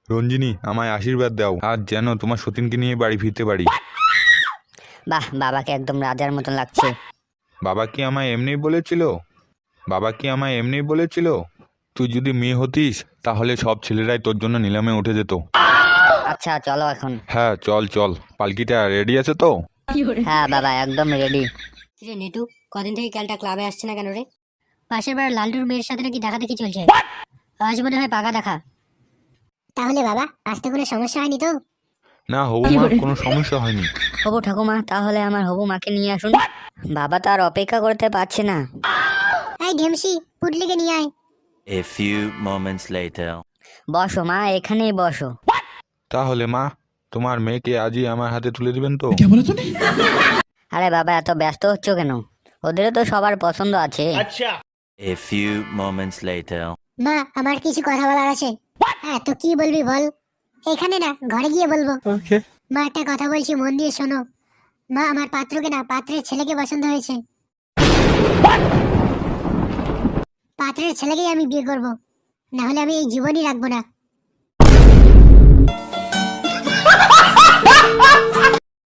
রঞ্জিনী, আমায় আশীর্বাদ দাও, আজ যেন তোমার সতীনকে নিয়ে বাড়ি ফিরতে পারি। বাহ, বাবাকে একদম রাজার মতন লাগছে। বাবা কি আমায় এমনিই বলেছিল? বাবা কি আমায় এমনিই বলেছিল তুই যদি মেয়ে হতিস তাহলে সব ছেলেরাই তোর জন্য নিলামে উঠে যেত। আচ্ছা চলো এখন। হ্যাঁ চল চল, পালকিটা রেডি আছে তো? হ্যাঁ বাবা, একদম রেডি। রে নেটু, কদিন থেকে ক্যালটা ক্লাবে আসছে না কেন রে? পাশের বার লালটুর মেয়ের সাথে নাকি দেখা দেখি চলছে। আজ মনে হয় পাকা দেখা। তাহলে বাবা আসতে কোনো সমস্যা হয়নি তো? না হবু মা, কোনো সমস্যা হয়নি। হবু ঠাকুমা, তাহলে আমার হবু মাকে নিয়ে আসুন। বাবা তো আর অপেক্ষা করতে পারছে না। এই ঢেমসি, পুটলিকে নিয়ে আয়। A few moments later. বসো মা, এখানেই বসো। তাহলে মা, তোমার মেয়েকে আজই আমার হাতে তুলে দিবেন তো? আরে বাবা, এত ব্যস্ত হচ্ছ কেন? ওদেরও তো সবার পছন্দ আছে। A few moments later. মা, আমার কিছু কথা বলার আছে। হ্যাঁ, তো কি বলবি বল। এখানে না, ঘরে গিয়ে বলবো। মা, একটা কথা বলছি, মন দিয়ে শোনো। মা, আমার পাত্রকে না, পাত্রের ছেলেকে পছন্দ হয়েছে। পাত্রের ছেলেকেই আমি বিয়ে করব, না হলে আমি এই জীবনই রাখবো না।